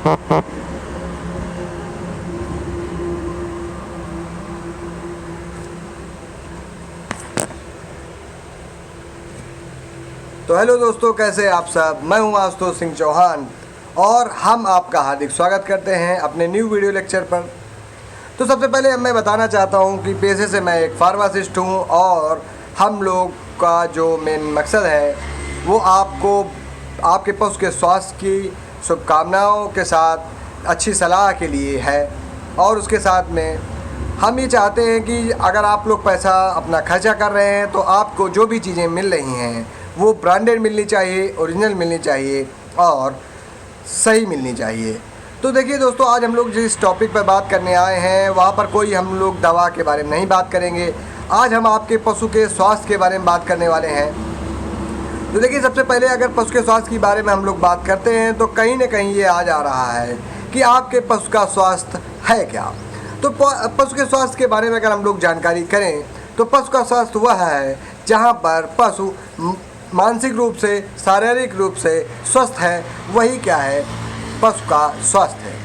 तो हेलो दोस्तों, कैसे हैं आप सब। मैं हूं आशुतोष सिंह चौहान और हम आपका हार्दिक स्वागत करते हैं अपने न्यू वीडियो लेक्चर पर। तो सबसे पहले मैं बताना चाहता हूं कि पेशे से मैं एक फार्मासिस्ट हूं और हम लोग का जो मेन मकसद है वो आपको आपके पशु के स्वास्थ्य की शुभकामनाओं के साथ अच्छी सलाह के लिए है। और उसके साथ में हम ये चाहते हैं कि अगर आप लोग पैसा अपना खर्चा कर रहे हैं तो आपको जो भी चीज़ें मिल रही हैं वो ब्रांडेड मिलनी चाहिए, ओरिजिनल मिलनी चाहिए और सही मिलनी चाहिए। तो देखिए दोस्तों, आज हम लोग जिस टॉपिक पर बात करने आए हैं वहाँ पर कोई हम लोग दवा के बारे में नहीं बात करेंगे। आज हम आपके पशु के स्वास्थ्य के बारे में बात करने वाले हैं। तो देखिए, सबसे पहले अगर पशु के स्वास्थ्य के बारे में हम लोग बात करते हैं तो कहीं ना कहीं ये आ जा रहा है कि आपके पशु का स्वास्थ्य है क्या। तो पशु के स्वास्थ्य के बारे में अगर हम लोग जानकारी करें तो पशु का स्वास्थ्य वह है जहाँ पर पशु मानसिक रूप से, शारीरिक रूप से स्वस्थ है, वही क्या है, पशु का स्वास्थ्य है।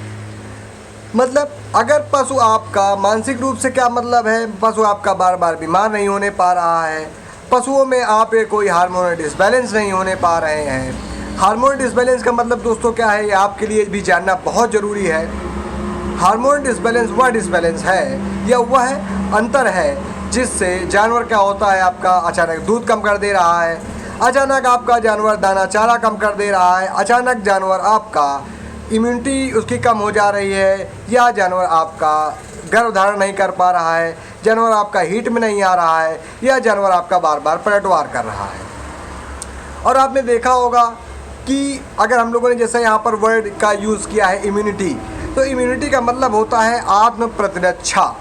मतलब अगर पशु आपका मानसिक रूप से, क्या मतलब है, पशु आपका बार बार बीमार नहीं होने पा रहा है, पशुओं में आप कोई हार्मोनल डिसबैलेंस नहीं होने पा रहे हैं। हार्मोनल डिसबैलेंस का मतलब दोस्तों क्या है, ये आपके लिए भी जानना बहुत ज़रूरी है। हार्मोन डिसबैलेंस वह डिसबैलेंस है या वह अंतर है जिससे जानवर क्या होता है, आपका अचानक दूध कम कर दे रहा है, अचानक आपका जानवर दाना चारा कम कर दे रहा है, अचानक जानवर आपका इम्यूनिटी उसकी कम हो जा रही है, या जानवर आपका गर्भ धारण नहीं कर पा रहा है, जानवर आपका हीट में नहीं आ रहा है, या जानवर आपका बार बार पलटवार कर रहा है। और आपने देखा होगा कि अगर हम लोगों ने जैसे यहाँ पर वर्ड का यूज़ किया है इम्यूनिटी, तो इम्यूनिटी का मतलब होता है आत्म प्रतिरक्षा।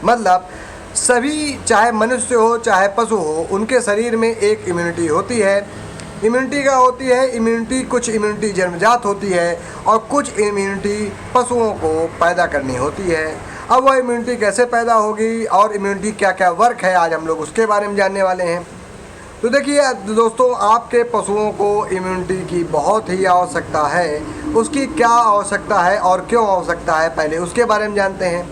मतलब सभी, चाहे मनुष्य हो चाहे पशु हो, उनके शरीर में एक इम्यूनिटी होती है। इम्यूनिटी क्या होती है, इम्यूनिटी कुछ इम्यूनिटी जन्मजात होती है और कुछ इम्यूनिटी पशुओं को पैदा करनी होती है। अब वह इम्यूनिटी कैसे पैदा होगी और इम्यूनिटी क्या क्या वर्क है, आज हम लोग उसके बारे में जानने वाले हैं। तो देखिए दोस्तों, आपके पशुओं को इम्यूनिटी की बहुत ही आवश्यकता है। उसकी क्या आवश्यकता है और क्यों आवश्यकता है, पहले उसके बारे में जानते हैं।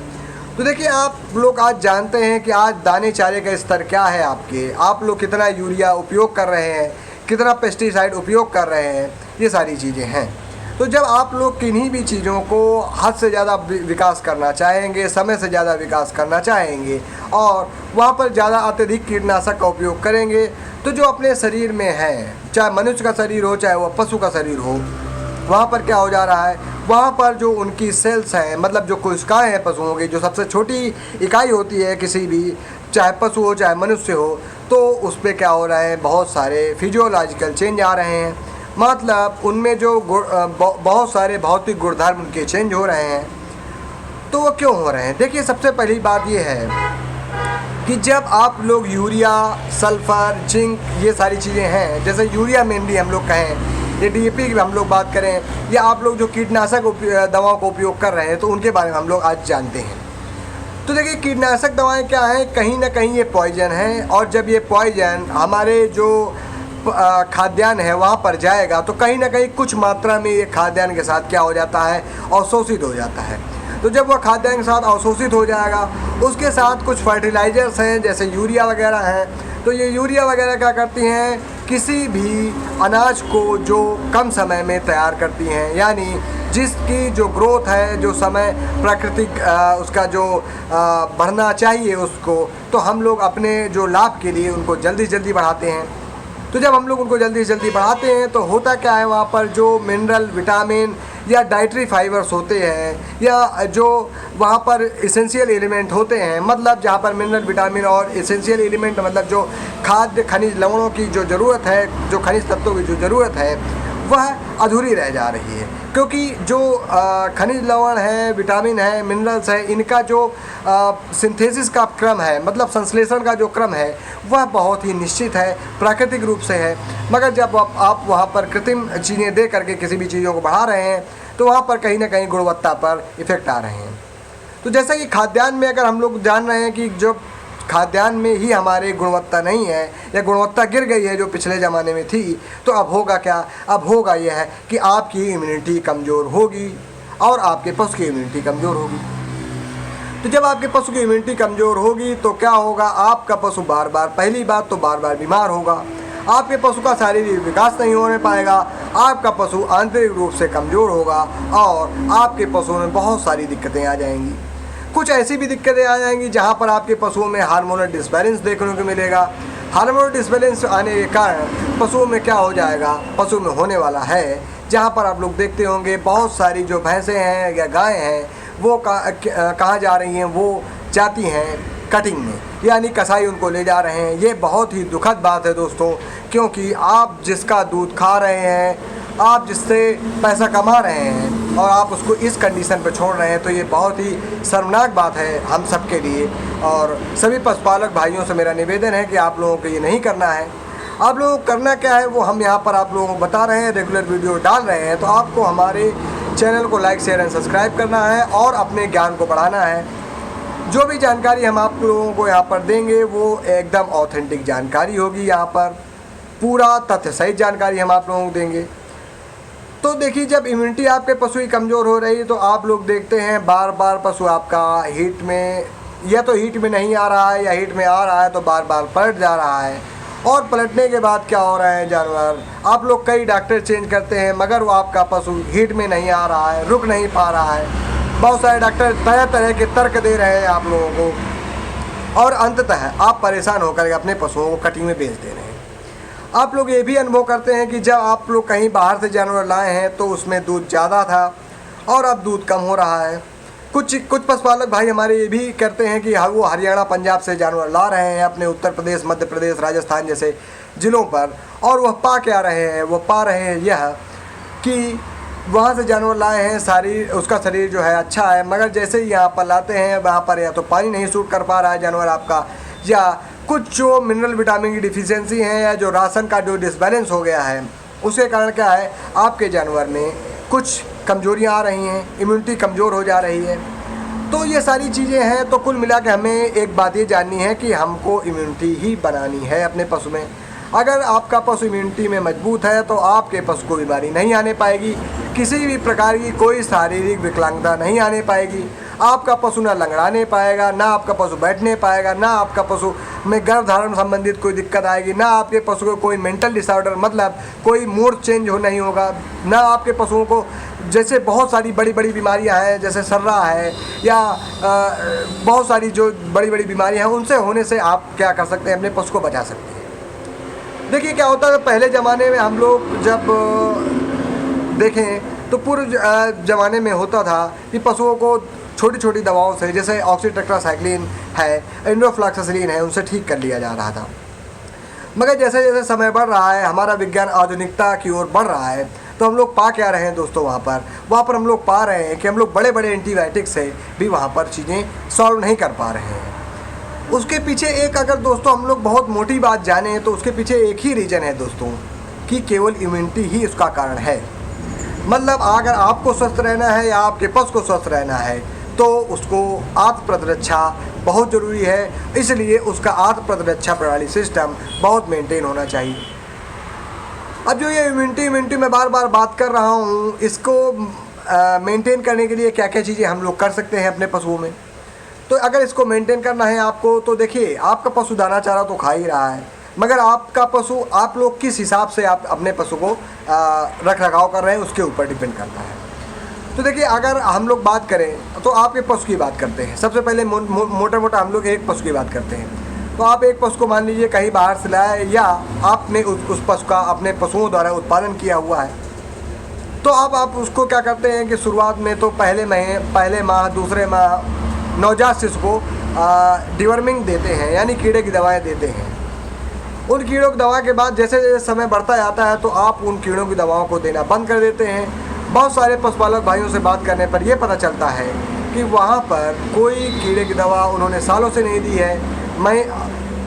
तो देखिए, आप लोग आज जानते हैं कि आज दाने चारे का स्तर क्या है आपके, आप लोग कितना यूरिया उपयोग कर रहे हैं, कितना पेस्टिसाइड उपयोग कर रहे हैं, ये सारी चीज़ें हैं। तो जब आप लोग किन्हीं भी चीज़ों को हद से ज़्यादा विकास करना चाहेंगे, समय से ज़्यादा विकास करना चाहेंगे और वहाँ पर ज़्यादा अत्यधिक कीटनाशक का उपयोग करेंगे, तो जो अपने शरीर में है, चाहे मनुष्य का शरीर हो चाहे वह पशु का शरीर हो, वहाँ पर क्या हो जा रहा है, वहाँ पर जो उनकी सेल्स हैं, मतलब जो कोशिकाएँ हैं पशुओं की, जो सबसे छोटी इकाई होती है किसी भी, चाहे पशु हो चाहे मनुष्य हो, तो उस पर क्या हो रहा है, बहुत सारे फिजियोलॉजिकल चेंज आ रहे हैं। मतलब उनमें जो बहुत सारे भौतिक गुणधर्म उनके चेंज हो रहे हैं। तो वो क्यों हो रहे हैं, देखिए सबसे पहली बात ये है कि जब आप लोग यूरिया, सल्फ़र, जिंक, ये सारी चीज़ें हैं, जैसे यूरिया मेनली हम लोग कहें, ये डीएपी की हम लोग बात करें, या आप लोग जो कीटनाशक दवाओं का उपयोग कर रहे हैं, तो उनके बारे में हम लोग आज जानते हैं। तो देखिए, कीटनाशक दवाएं क्या हैं, कहीं ना कहीं ये पॉइजन है, और जब ये पॉइजन हमारे जो खाद्यान्न है वहाँ पर जाएगा तो कहीं ना कहीं कुछ मात्रा में ये खाद्यान्न के साथ क्या हो जाता है, अवशोषित हो जाता है। तो जब वह खाद्यान्न के साथ अवशोषित हो जाएगा, उसके साथ कुछ फर्टिलाइजर्स हैं जैसे यूरिया वगैरह हैं, तो ये यूरिया वगैरह क्या करती हैं, किसी भी अनाज को जो कम समय में तैयार करती हैं, यानी जिसकी जो ग्रोथ है, जो समय प्राकृतिक उसका जो बढ़ना चाहिए उसको, तो हम लोग अपने जो लाभ के लिए उनको जल्दी जल्दी बढ़ाते हैं। तो जब हम लोग उनको जल्दी से जल्दी बढ़ाते हैं तो होता क्या है, वहाँ पर जो मिनरल, विटामिन या डाइटरी फाइबर्स होते हैं, या जो वहाँ पर इसेंशियल एलिमेंट होते हैं, मतलब जहाँ पर मिनरल, विटामिन और इसेंशियल एलिमेंट मतलब जो खाद्य खनिज लवणों की जो ज़रूरत है, जो खनिज तत्वों की जो ज़रूरत है, वह अधूरी रह जा रही है। क्योंकि जो खनिज लवण है, विटामिन है, मिनरल्स है, इनका जो सिंथेसिस का क्रम है, मतलब संश्लेषण का जो क्रम है, वह बहुत ही निश्चित है, प्राकृतिक रूप से है। मगर जब आप वहाँ पर कृत्रिम चीज़ें दे करके किसी भी चीज़ों को बढ़ा रहे हैं तो वहाँ पर कहीं ना कहीं गुणवत्ता पर इफ़ेक्ट आ रहे हैं। तो जैसा कि खाद्यान्न में अगर हम लोग जान रहे हैं कि जो खाद्यान्न में ही हमारे गुणवत्ता नहीं है या गुणवत्ता गिर गई है जो पिछले ज़माने में थी, तो अब होगा क्या, अब होगा यह है कि आपकी इम्यूनिटी कमज़ोर होगी, और आपके पशु की इम्यूनिटी कमज़ोर होगी। तो जब आपके पशु की इम्यूनिटी कमज़ोर होगी तो क्या होगा, आपका पशु बार बार, पहली बात तो बार बार बीमार होगा, आपके पशु का शारीरिक विकास नहीं होने पाएगा, आपका पशु आंतरिक रूप से कमज़ोर होगा और आपके पशुओं में बहुत सारी दिक्कतें आ जाएंगी। कुछ ऐसी भी दिक्कतें आ जाएंगी जहां पर आपके पशुओं में हार्मोनल डिसबैलेंस देखने को मिलेगा। हार्मोनल डिसबैलेंस आने के कारण पशुओं में क्या हो जाएगा, पशु में होने वाला है, जहां पर आप लोग देखते होंगे बहुत सारी जो भैंसें हैं या गायें हैं वो कहाँ जा रही हैं, वो जाती हैं कटिंग में, यानी कसाई उनको ले जा रहे हैं। ये बहुत ही दुखद बात है दोस्तों, क्योंकि आप जिसका दूध खा रहे हैं, आप जिससे पैसा कमा रहे हैं और आप उसको इस कंडीशन पर छोड़ रहे हैं, तो ये बहुत ही शर्मनाक बात है हम सब के लिए। और सभी पशुपालक भाइयों से मेरा निवेदन है कि आप लोगों को ये नहीं करना है। आप लोगों को करना क्या है वो हम यहाँ पर आप लोगों को बता रहे हैं, रेगुलर वीडियो डाल रहे हैं। तो आपको हमारे चैनल को लाइक, शेयर एंड सब्सक्राइब करना है और अपने ज्ञान को बढ़ाना है। जो भी जानकारी हम आप लोगों को यहाँ पर देंगे वो एकदम ऑथेंटिक जानकारी होगी, यहाँ पर पूरा तथ्य सहित जानकारी हम आप लोगों को देंगे। तो देखिए, जब इम्यूनिटी आपके पशु की कमज़ोर हो रही है तो आप लोग देखते हैं बार बार पशु आपका हीट में, या तो हीट में नहीं आ रहा है या हीट में आ रहा है तो बार बार पलट जा रहा है। और पलटने के बाद क्या हो रहा है, जानवर, आप लोग कई डॉक्टर चेंज करते हैं मगर वो आपका पशु हीट में नहीं आ रहा है, रुक नहीं पा रहा है। बहुत सारे डॉक्टर तरह तरह के तर्क दे रहे हैं आप लोगों को और अंततः आप परेशान होकर अपने पशुओं को कटिंग में बेच दे रहे हैं। आप लोग ये भी अनुभव करते हैं कि जब आप लोग कहीं बाहर से जानवर लाए हैं तो उसमें दूध ज़्यादा था और अब दूध कम हो रहा है। कुछ पशुपालक भाई हमारे ये भी करते हैं कि वो हरियाणा, पंजाब से जानवर ला रहे हैं अपने उत्तर प्रदेश, मध्य प्रदेश, राजस्थान जैसे ज़िलों पर, और वह पा क्या रहे हैं, वो पा रहे हैं यह कि वहाँ से जानवर लाए हैं, उसका शरीर जो है अच्छा है, मगर जैसे ही यहाँ पर लाते हैं वहाँ पर या तो पानी नहीं सूट कर पा रहा है जानवर आपका, या कुछ जो मिनरल विटामिन की डिफिशियंसी है, या जो राशन का जो डिसबैलेंस हो गया है, उसके कारण क्या है, आपके जानवर में कुछ कमजोरियाँ आ रही हैं, इम्यूनिटी कमज़ोर हो जा रही है। तो ये सारी चीज़ें हैं। तो कुल मिला के हमें एक बात ये जाननी है कि हमको इम्यूनिटी ही बनानी है अपने पशु में। अगर आपका पशु इम्यूनिटी में मजबूत है तो आपके पशु को बीमारी नहीं आने पाएगी, किसी भी प्रकार की कोई शारीरिक विकलांगता नहीं आने पाएगी, आपका पशु ना लंगड़ाने पाएगा, ना आपका पशु बैठने पाएगा, ना आपका पशु में गर्भधारण संबंधित कोई दिक्कत आएगी, ना आपके पशु को कोई मेंटल डिसऑर्डर मतलब कोई मूड चेंज हो नहीं होगा, ना आपके पशुओं को जैसे बहुत सारी बड़ी बड़ी बीमारियां हैं जैसे सर्रा है या बहुत सारी जो बड़ी बड़ी बीमारियां हैं उनसे होने से आप क्या कर सकते हैं, अपने पशु को बचा सकते हैं। देखिए क्या होता है, पहले ज़माने में हम लोग जब देखें तो पूर्व ज़माने में होता था कि पशुओं को छोटी छोटी दवाओं से, जैसे ऑक्सीटेट्रासाइक्लिन है, एंडोफ्लॉक्सासिलिन है, उनसे ठीक कर लिया जा रहा था। मगर जैसे जैसे समय बढ़ रहा है, हमारा विज्ञान आधुनिकता की ओर बढ़ रहा है, तो हम लोग पा क्या रहे हैं दोस्तों, वहाँ पर हम लोग पा रहे हैं कि हम लोग बड़े बड़े एंटीबायोटिक से भी वहाँ पर चीज़ें सॉल्व नहीं कर पा रहे हैं। उसके पीछे एक, अगर दोस्तों हम लोग बहुत मोटी बात जाने तो उसके पीछे एक ही रीज़न है दोस्तों, कि केवल इम्यूनिटी ही उसका कारण है। मतलब अगर आपको स्वस्थ रहना है या आपके पशु को स्वस्थ रहना है तो उसको आत्म प्रतिरक्षा बहुत ज़रूरी है, इसलिए उसका आत्म प्रतिरक्षा प्रणाली सिस्टम बहुत मेंटेन होना चाहिए। अब जो ये इम्यूनिटी मैं बार बार बात कर रहा हूँ, इसको मेंटेन करने के लिए क्या क्या चीज़ें हम लोग कर सकते हैं अपने पशुओं में। तो अगर इसको मेंटेन करना है आपको, तो देखिए आपका पशु दाना चारा तो खा ही रहा है, मगर आपका पशु, आप लोग किस हिसाब से आप अपने पशु को रख रखाव कर रहे हैं उसके ऊपर डिपेंड करता है। तो देखिए अगर हम लोग बात करें तो आपके पशु की बात करते हैं। सबसे पहले मोटा मोटा हम लोग एक पशु की बात करते हैं। तो आप एक पशु को मान लीजिए कहीं बाहर से लाए या आपने उस पशु का अपने पशुओं द्वारा उत्पादन किया हुआ है, तो आप उसको क्या करते हैं कि शुरुआत में तो पहले माह दूसरे माह नवजात शिशु को डिवर्मिंग देते हैं, यानी कीड़े की दवाएं देते हैं। उन कीड़ों की दवा के बाद जैसे जैसे समय बढ़ता जाता है तो आप उन कीड़ों की दवाओं को देना बंद कर देते हैं। बहुत सारे पशुपालक भाइयों से बात करने पर यह पता चलता है कि वहाँ पर कोई कीड़े की दवा उन्होंने सालों से नहीं दी है।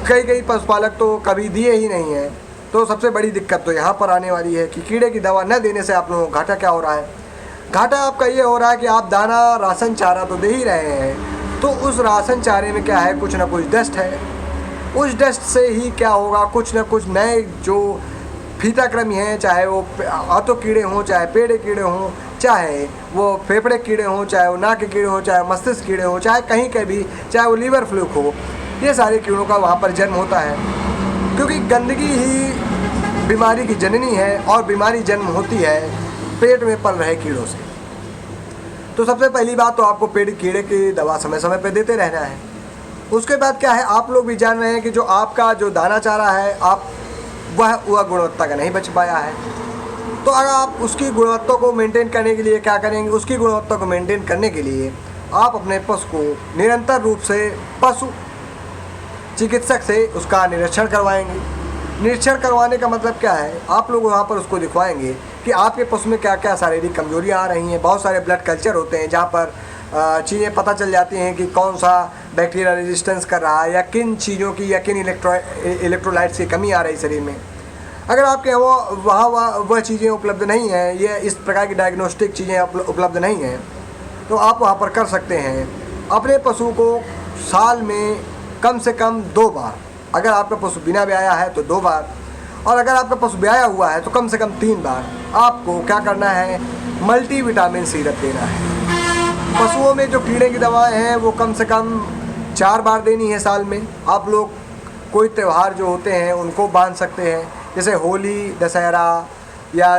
कई पशुपालक तो कभी दिए ही नहीं हैं। तो सबसे बड़ी दिक्कत तो यहाँ पर आने वाली है कि कीड़े की दवा न देने से आप लोगों को घाटा क्या हो रहा है। घाटा आपका ये हो रहा है कि आप दाना, राशन, चारा तो दे ही रहे हैं, तो उस राशन चारे में क्या है, कुछ ना कुछ डस्ट है। उस डस्ट से ही क्या होगा, कुछ ना कुछ नए जो फीताकृमि हैं, चाहे वो आतो कीड़े हों, चाहे पेड़े कीड़े हों, चाहे वो फेफड़े कीड़े हों, चाहे वो नाक के कीड़े हों, चाहे मस्तिष्क कीड़े हों, चाहे कहीं के भी, चाहे वो लीवर फ्लूक हो, ये सारे कीड़ों का वहाँ पर जन्म होता है। क्योंकि गंदगी ही बीमारी की जननी है और बीमारी जन्म होती है पेट में पल रहे कीड़ों से। तो सबसे पहली बात तो आपको पेट कीड़े की दवा समय समय पर देते रहना है। उसके बाद क्या है, आप लोग भी जान रहे हैं कि जो आपका जो दाना चारा है आप वह गुणवत्ता का नहीं बच पाया है। तो अगर आप उसकी गुणवत्ता को मेंटेन करने के लिए क्या करेंगे, उसकी गुणवत्ता को मेंटेन करने के लिए आप अपने पशु को निरंतर रूप से पशु चिकित्सक से उसका निरीक्षण करवाएंगे। निरीक्षण करवाने का मतलब क्या है, आप लोग वहाँ पर उसको दिखवाएंगे कि आपके पशु में क्या क्या शारीरिक कमजोरियाँ आ रही हैं। बहुत सारे ब्लड कल्चर होते हैं जहाँ पर चीज़ें पता चल जाती हैं कि कौन सा बैक्टीरिया रेजिस्टेंस कर रहा है या किन चीज़ों की या किन इलेक्ट्रोलाइट्स की कमी आ रही है शरीर में। अगर आपके वहाँ वह चीज़ें उपलब्ध नहीं हैं, ये इस प्रकार की डायग्नोस्टिक चीज़ें उपलब्ध नहीं हैं, तो आप वहाँ पर कर सकते हैं। अपने पशु को साल में कम से कम 2 बार, अगर आपका पशु बिना ब्याया है तो 2 बार, और अगर आपका पशु ब्याया हुआ है तो कम से कम 3 बार आपको क्या करना है, मल्टीविटामिन सिरप देना है। पशुओं में जो कीड़े की दवाएं हैं वो कम से कम 4 बार देनी है साल में। आप लोग कोई त्यौहार जो होते हैं उनको बांध सकते हैं, जैसे होली, दशहरा या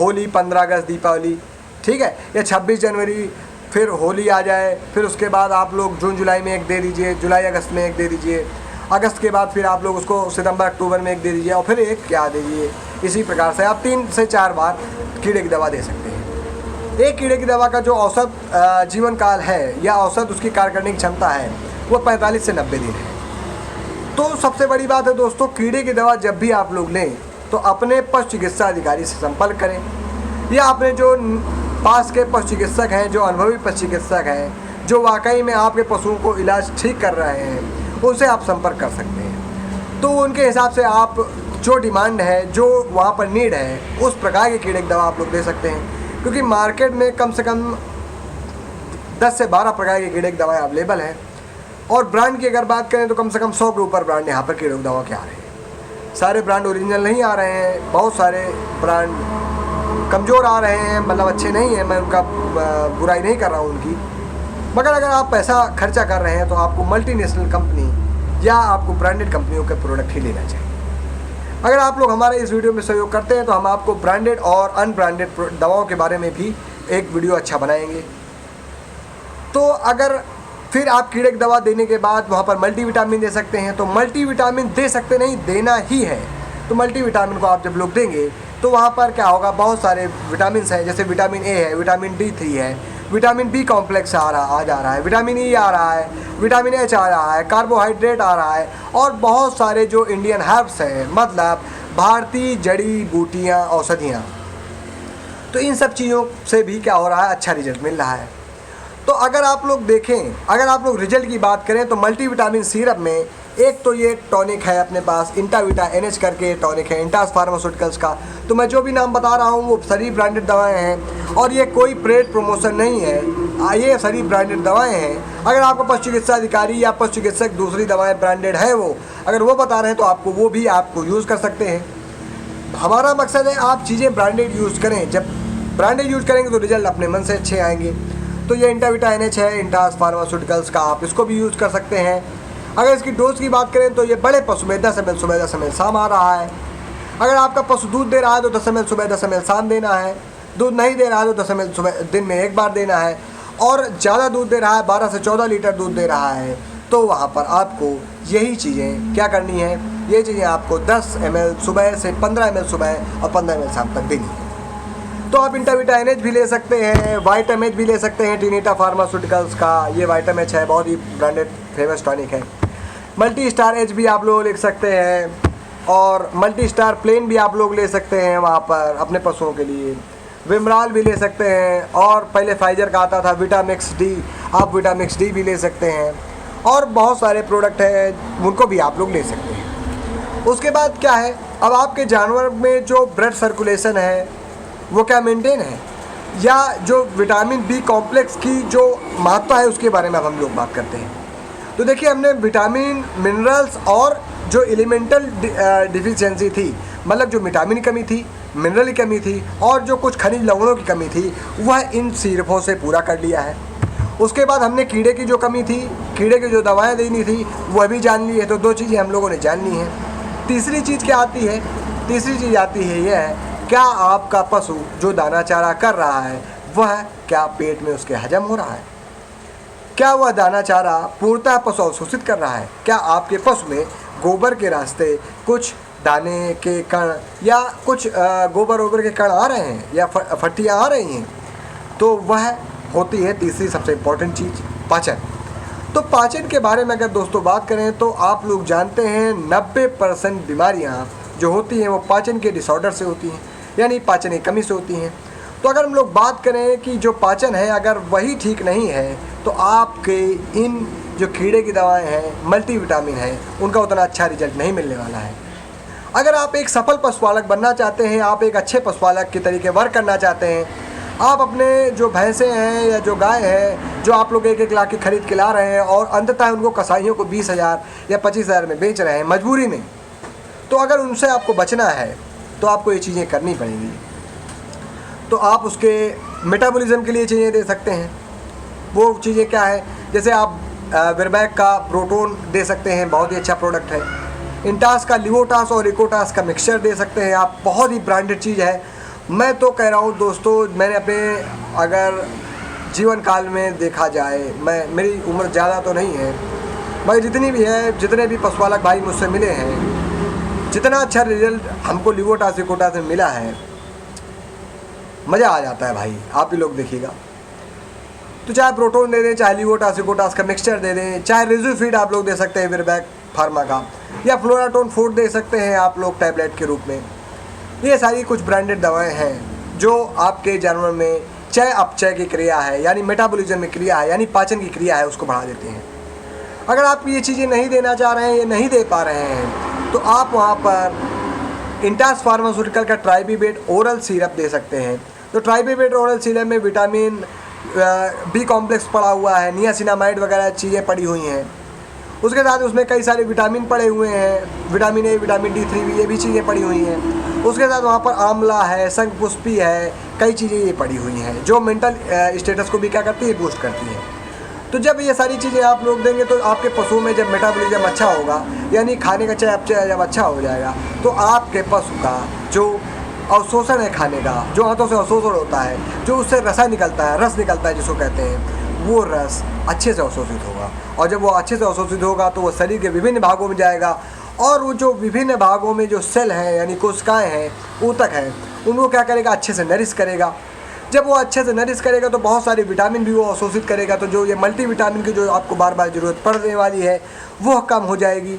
होली, 15 अगस्त, दीपावली, ठीक है, या 26 जनवरी, फिर होली आ जाए, फिर उसके बाद आप लोग जून जुलाई में एक दे दीजिए, जुलाई अगस्त में एक दे दीजिए, अगस्त के बाद फिर आप लोग उसको सितंबर अक्टूबर में एक दे दीजिए और फिर एक क्या दीजिए। इसी प्रकार से आप 3 से 4 बार कीड़े की दवा दे सकते हैं। एक कीड़े की दवा का जो औसत जीवन काल है या औसत उसकी कार्य करने की क्षमता है वो 45 से 90 दिन है। तो सबसे बड़ी बात है दोस्तों, कीड़े की दवा जब भी आप लोग लें तो अपने पशु चिकित्सा अधिकारी से संपर्क करें या अपने जो पास के पशु चिकित्सक हैं, जो अनुभवी पशु चिकित्सक हैं, जो वाकई में आपके पशुओं को इलाज ठीक कर रहे हैं, उनसे आप संपर्क कर सकते हैं। तो उनके हिसाब से आप जो डिमांड है, जो वहाँ पर नीड है, उस प्रकार की कीड़े की दवा आप लोग दे सकते हैं। क्योंकि मार्केट में कम से कम 10 से 12 प्रकार की कीड़े की दवाएँ अवेलेबल हैं और ब्रांड की अगर बात करें तो कम से कम 100 के ऊपर ब्रांड यहाँ पर कीड़े की दवा के आ रहे हैं। सारे ब्रांड ओरिजिनल नहीं आ रहे हैं, बहुत सारे ब्रांड कमज़ोर आ रहे हैं, मतलब अच्छे नहीं हैं। मैं उनका बुराई नहीं कर रहा हूँ उनकी, मगर अगर आप पैसा खर्चा कर रहे हैं तो आपको मल्टीनेशनल कंपनी या आपको ब्रांडेड कंपनियों के प्रोडक्ट ही लेना चाहिए। अगर आप लोग हमारे इस वीडियो में सहयोग करते हैं तो हम आपको ब्रांडेड और अनब्रांडेड दवाओं के बारे में भी एक वीडियो अच्छा बनाएंगे। तो अगर फिर आप कीड़े की दवा देने के बाद वहाँ पर मल्टीविटामिन दे सकते हैं, तो मल्टीविटामिन दे सकते नहीं, देना ही है। तो मल्टीविटामिन को आप जब लोग देंगे तो वहाँ पर क्या होगा, बहुत सारे विटामिन हैं, जैसे विटामिन ए है, विटामिन D3 है, विटामिन बी कॉम्प्लेक्स आ जा रहा है, विटामिन ई आ रहा है, विटामिन एच आ रहा है, कार्बोहाइड्रेट आ रहा है और बहुत सारे जो इंडियन हर्ब्स हैं, मतलब भारतीय जड़ी बूटियाँ, औषधियाँ, तो इन सब चीज़ों से भी क्या हो रहा है, अच्छा रिजल्ट मिल रहा है। तो अगर आप लोग देखें, अगर आप लोग रिजल्ट की बात करें तो मल्टीविटामिन सिरप में एक तो ये टॉनिक है अपने पास, इंटाविटा NH करके टॉनिक है इंटास फार्मास्यूटिकल्स का। तो मैं जो भी नाम बता रहा हूँ वो सभी ब्रांडेड दवाएं हैं और ये कोई पेड प्रमोशन नहीं है, ये सभी ब्रांडेड दवाएं हैं। अगर आपका पशु चिकित्सा अधिकारी या पशु चिकित्सक दूसरी दवाएं ब्रांडेड है वो अगर वो बता रहे हैं तो आपको वो भी आपको यूज़ कर सकते हैं। हमारा मकसद है आप चीज़ें ब्रांडेड यूज़ करें। जब ब्रांडेड यूज़ करेंगे तो रिजल्ट अपने मन से अच्छे आएंगे। तो ये इंटाविटा NH है इंटास फार्मास्यूटिकल्स का, आप इसको भी यूज़ कर सकते हैं। अगर इसकी डोज की बात करें तो ये बड़े पशु में 10 ml सुबह 10 ml शाम आ रहा है। अगर आपका पशु दूध दे रहा है तो 10 ml सुबह 10 ml शाम देना है। दूध नहीं दे रहा है तो 10 ml सुबह दिन में एक बार देना है। और ज़्यादा दूध दे रहा है, 12 से 14 लीटर दूध दे रहा है, तो वहाँ पर आपको यही चीज़ें क्या करनी है, ये चीज़ें आपको 10 ml सुबह से 15 ml सुबह और 15 ml शाम तक देनी है। तो आप इंटाविटा NH भी ले सकते हैं, वाइटामेज भी ले सकते हैं टिनिटा फार्मास्यूटिकल्स का, ये वाइटामेज है, बहुत ही ब्रांडेड फेमस टॉनिक है। मल्टी स्टार H भी आप लोग ले सकते हैं और मल्टी स्टार प्लेन भी आप लोग ले सकते हैं वहाँ पर अपने पशुओं के लिए। विमराल भी ले सकते हैं और पहले फाइजर का आता था विटामिक्स D, आप विटामिक्स D भी ले सकते हैं और बहुत सारे प्रोडक्ट हैं उनको भी आप लोग ले सकते हैं। उसके बाद क्या है, अब आपके जानवर में जो ब्लड सर्कुलेशन है वो क्या मेंटेन है, या जो विटामिन बी कॉम्प्लेक्स की जो महत्ता है उसके बारे में अब हम लोग बात करते हैं। तो देखिए, हमने विटामिन, मिनरल्स और जो एलिमेंटल डिफिशियंसी थी, मतलब जो विटामिन की कमी थी मिनरल की कमी थी और जो कुछ खनिज लवणों की कमी थी वह इन सिरपों से पूरा कर लिया है। उसके बाद हमने कीड़े की जो कमी थी, कीड़े की जो दवाएं देनी थी वह भी जान ली है। तो 2 चीज़ें हम लोगों ने जान ली हैं। तीसरी चीज़ क्या आती है? तीसरी चीज़ आती है यह है, क्या आपका पशु जो दाना चारा कर रहा है वह क्या पेट में उसके हजम हो रहा है? क्या वह दाना चारा पूर्णतः पशु अवशोषित कर रहा है? क्या आपके पशु में गोबर के रास्ते कुछ दाने के कण या कुछ गोबर वोबर के कण आ रहे हैं या फट्टियाँ आ रही हैं? तो वह होती है तीसरी सबसे इम्पोर्टेंट चीज़, पाचन। तो पाचन के बारे में अगर दोस्तों बात करें तो आप लोग जानते हैं 90% बीमारियां जो होती हैं वो पाचन के डिसऑर्डर से होती हैं, यानी पाचन की कमी से होती हैं। तो अगर हम लोग बात करें कि जो पाचन है अगर वही ठीक नहीं है तो आपके इन जो कीड़े की दवाएं हैं, मल्टीविटामिन है, उनका उतना अच्छा रिजल्ट नहीं मिलने वाला है। अगर आप एक सफल पशुपालक बनना चाहते हैं, आप एक अच्छे पशुपालक के तरीके वर्क करना चाहते हैं, आप अपने जो भैंसें हैं या जो गाय है जो आप लोग 1-1 लाख की खरीद के ला रहे हैं और अंततः उनको कसाईयों को 20,000 या 25,000 में बेच रहे हैं मजबूरी में, तो अगर उनसे आपको बचना है तो आपको ये चीज़ें करनी पड़ेंगी। तो आप उसके मेटाबॉलिज्म के लिए चीज़ें दे सकते हैं। वो चीज़ें क्या है? जैसे आप विरबैक का प्रोटोन दे सकते हैं, बहुत ही अच्छा प्रोडक्ट है। इंटास का लिवोटास और इकोटास का मिक्सचर दे सकते हैं आप, बहुत ही ब्रांडेड चीज़ है। मैं तो कह रहा हूँ दोस्तों, मैंने अपने अगर जीवन काल में देखा जाए, मेरी उम्र ज़्यादा तो नहीं है, मगर जितनी भी है, जितने भी पशुपालक भाई मुझसे मिले हैं, जितना अच्छा रिजल्ट हमको लिवोटास इकोटास में मिला है, मज़ा आ जाता है भाई। आप ही लोग देखिएगा। तो चाहे प्रोटोन दे दें, चाहे लिवोटास इकोटास का मिक्सचर दे दें, चाहे रिजुफीड आप लोग दे सकते हैं विरबैक फार्मा का, या फ्लोराटोन फूड दे सकते हैं आप लोग टैबलेट के रूप में। ये सारी कुछ ब्रांडेड दवाएं हैं जो आपके जानवर में चय अपचय की क्रिया है, यानी मेटाबॉलिज्म में क्रिया है, यानी पाचन की क्रिया है, उसको बढ़ा देते हैं। अगर आप ये चीज़ें नहीं देना चाह रहे हैं, ये नहीं दे पा रहे हैं, तो आप वहाँ पर इंटास फार्मास्यूटिकल का ट्राइबीवेट ओरल सिरप दे सकते हैं। तो ट्राइबीवेट ओरल सिरप में विटामिन बी कॉम्प्लेक्स पड़ा हुआ है, नियासिनामाइड वगैरह चीज़ें पड़ी हुई हैं। उसके साथ उसमें कई सारे विटामिन पड़े हुए हैं, विटामिन ए, विटामिन D3 भी, ये भी चीज़ें पड़ी हुई हैं। उसके साथ वहाँ पर आंवला है, शंखपुष्पी है, कई चीज़ें ये पड़ी हुई हैं जो मेंटल स्टेटस को भी क्या करती है, बूस्ट करती है। तो जब ये सारी चीज़ें आप लोग देंगे तो आपके पशुओं में जब मेटाबॉलिज्म अच्छा होगा, यानी खाने का चय अपचय जब अच्छा हो जाएगा, तो आपके पशु का जो अवशोषण है खाने का, जो हाथों से अवशोषण होता है, जो उससे रस निकलता है जिसको कहते हैं, वो रस अच्छे से अवशोषित होगा। और जब वो अच्छे से अवशोषित होगा तो वो शरीर के विभिन्न भागों में जाएगा और वो जो विभिन्न भागों में जो सेल हैं, यानी कोशिकाएं हैं, ऊतक हैं, उनको क्या करेगा, अच्छे से नरिश करेगा। जब वो अच्छे से नरिश करेगा तो बहुत सारे विटामिन भी वो अवशोषित करेगा। तो जो ये मल्टीविटामिन की जो आपको बार बार ज़रूरत पड़ने वाली है वो कम हो जाएगी।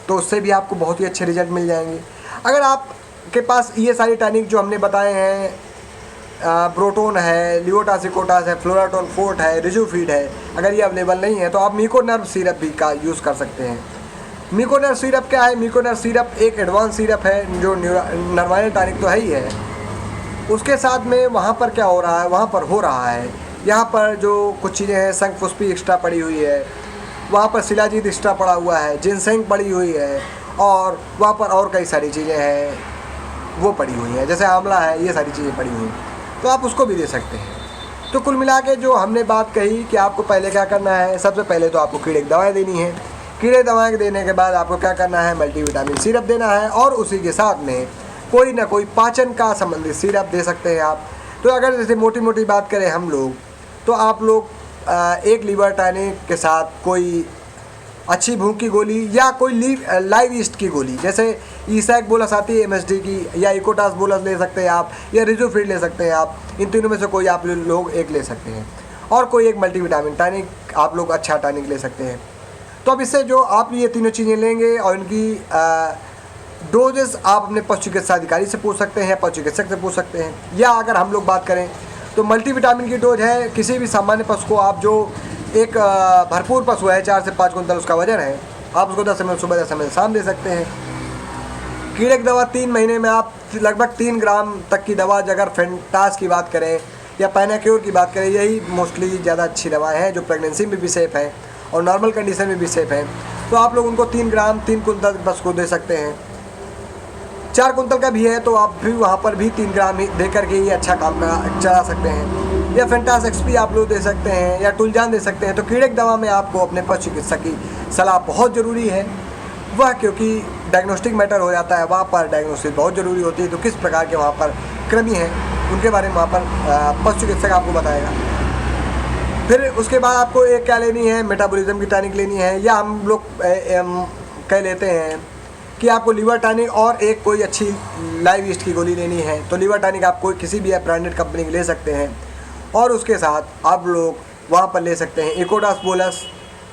तो उससे भी आपको बहुत ही अच्छे रिजल्ट मिल जाएंगे। अगर आपके पास ये सारी टॉनिक जो हमने बताए हैं, प्रोटोन है, लिवोटास इकोटास है, फ्लोराटोन फोर्ट है, रिजुफीड है, अगर ये अवेलेबल नहीं है तो आप मिकोनर्व सिरप भी का यूज़ कर सकते हैं। मिकोनर्व सिरप क्या है? मिकोनर्व सिरप एक एडवांस सिरप है जो नरवायन टॉनिक तो है ही है। उसके साथ में वहाँ पर क्या हो रहा है, वहाँ पर हो रहा है, यहाँ पर जो कुछ चीज़ें हैं, शंखपुष्पी एक्स्ट्रा पड़ी हुई है, वहाँ पर शिलाजीत एक्स्ट्रा पड़ा हुआ है, जिनसेंग पड़ी हुई है, और वहाँ पर और कई सारी चीज़ें हैं वो पड़ी हुई हैं, जैसे आंवला है, ये सारी चीज़ें पड़ी हुई हैं, तो आप उसको भी दे सकते हैं। तो कुल मिला के जो हमने बात कही कि आपको पहले क्या करना है, सबसे पहले तो आपको कीड़े की दवाएँ देनी है। कीड़े दवाएँ देने के बाद आपको क्या करना है, मल्टीविटामिन सिरप देना है, और उसी के साथ में कोई ना कोई पाचन का संबंधित सिरप दे सकते हैं आप। तो अगर जैसे मोटी मोटी बात करें हम लोग, तो आप लोग एक लीवर टॉनिक के साथ कोई अच्छी भूख की गोली या कोई लाइव ईस्ट की गोली, जैसे ईसैक बोलस आती है MSD की, या इकोटास बोलस ले सकते हैं आप, या रिजुफीड ले सकते हैं आप। इन तीनों में से कोई आप लोग एक ले सकते हैं, और कोई एक मल्टीविटामिन टॉनिक आप लोग अच्छा टॉनिक ले सकते हैं। तो अब इससे जो आप ये तीनों चीज़ें लेंगे और इनकी डोजेस आप अपने पशु चिकित्सा अधिकारी से पूछ सकते हैं, पशु चिकित्सक से पूछ सकते हैं। या अगर हम लोग बात करें तो मल्टीविटामिन की डोज है, किसी भी सामान्य पशु को आप जो एक भरपूर पशु है, 4 से 5 कुंतल उसका वजन है, आप उसको 10 ml सुबह 10 ml शाम दे सकते हैं। कीड़े की दवा 3 महीने में आप लगभग 3 ग्राम तक की दवा, अगर फेंटास की बात करें या पैनाक्योर की बात करें, यही मोस्टली ज़्यादा अच्छी दवाएँ हैं जो प्रेगनेंसी में भी सेफ़ हैं और नॉर्मल कंडीशन में भी सेफ़ हैं। तो आप लोग उनको 3 ग्राम 3 कुंतल पशु को दे सकते हैं। 4 कुंतल का भी है तो आप भी वहाँ पर भी 3 ग्राम ही दे करके ये अच्छा काम चला सकते हैं। या फेंटास एक्सपी आप लोग दे सकते हैं या टुलजान दे सकते हैं। तो कीड़े की दवा में आपको अपने पशु चिकित्सक की सलाह बहुत ज़रूरी है वह, क्योंकि डायग्नोस्टिक मैटर हो जाता है वहाँ पर, डायग्नोसिस बहुत ज़रूरी होती है। तो किस प्रकार के वहाँ पर कृमि हैं उनके बारे में वहाँ पर पशु चिकित्सक आपको बताएगा। फिर उसके बाद आपको एक क्या लेनी है, मेटाबॉलिज्म की टॉनिक लेनी है, या हम लोग कह लेते हैं कि आपको लीवर टॉनिक और एक कोई अच्छी लाइव ईस्ट की गोली लेनी है। तो लीवर टॉनिक आप कोई किसी भी ब्रांडेड कंपनी की ले सकते हैं। और उसके साथ आप लोग वहाँ पर ले सकते हैं इकोडास बोलस।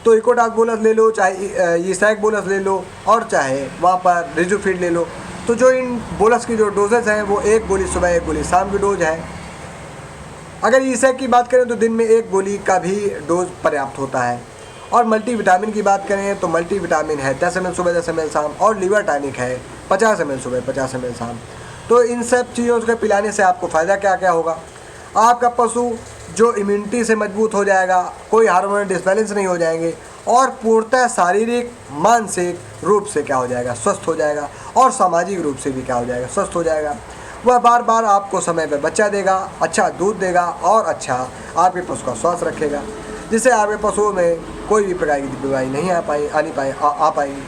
तो इकोडास बोलस ले लो, चाहे ईसैक बोलस ले लो, और चाहे वहाँ पर रिजुफीड ले लो। तो जो इन बोलस की जो डोजेस हैं वो 1 गोली सुबह 1 गोली शाम की डोज है। अगर ईसैक की बात करें तो दिन में 1 गोली का भी डोज पर्याप्त होता है। और मल्टीविटामिन की बात करें तो मल्टीविटामिन है 10 ml सुबह 10 ml शाम, और लीवर टॉनिक है 50 ml सुबह 50 ml शाम। तो इन सब चीज़ों को पिलाने से आपको फ़ायदा क्या क्या होगा, आपका पशु जो इम्यूनिटी से मजबूत हो जाएगा, कोई हार्मोनल डिसबैलेंस नहीं हो जाएंगे, और पूर्णतः शारीरिक मानसिक रूप से क्या हो जाएगा, स्वस्थ हो जाएगा, और सामाजिक रूप से भी क्या हो जाएगा, स्वस्थ हो जाएगा। वह बार बार आपको समय पर बच्चा देगा, अच्छा दूध देगा, और अच्छा आपके पशु का स्वास्थ्य रखेगा, जिससे आपके पशुओं में कोई भी प्रकार की बीमारी नहीं आ पाएगी।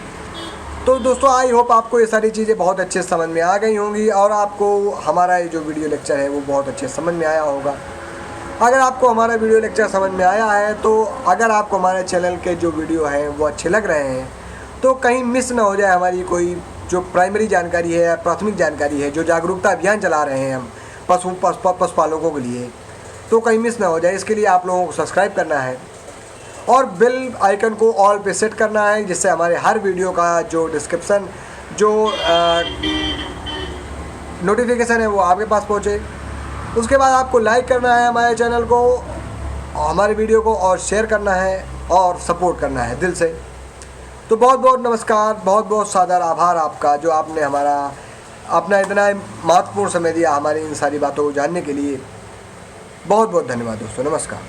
तो दोस्तों आई होप आपको ये सारी चीज़ें बहुत अच्छे समझ में आ गई होंगी, और आपको हमारा ये जो वीडियो लेक्चर है वो बहुत अच्छे समझ में आया होगा। अगर आपको हमारा वीडियो लेक्चर समझ में आया है, तो अगर आपको हमारे चैनल के जो वीडियो हैं वो अच्छे लग रहे हैं, तो कहीं मिस ना हो जाए हमारी कोई जो प्राइमरी जानकारी है या प्राथमिक जानकारी है, जो जागरूकता अभियान चला रहे हैं हम पशुपालकों के लिए, तो कहीं मिस ना हो जाए। इसके लिए आप लोगों को सब्सक्राइब करना है और बेल आइकन को ऑल पे सेट करना है, जिससे हमारे हर वीडियो का जो डिस्क्रिप्शन जो नोटिफिकेशन है वो आपके पास पहुँचे। उसके बाद आपको लाइक करना है हमारे चैनल को, हमारे वीडियो को, और शेयर करना है और सपोर्ट करना है दिल से। तो बहुत बहुत नमस्कार, बहुत बहुत सादर आभार आपका, जो आपने अपना इतना महत्वपूर्ण समय दिया हमारी इन सारी बातों को जानने के लिए। बहुत बहुत धन्यवाद दोस्तों, नमस्कार।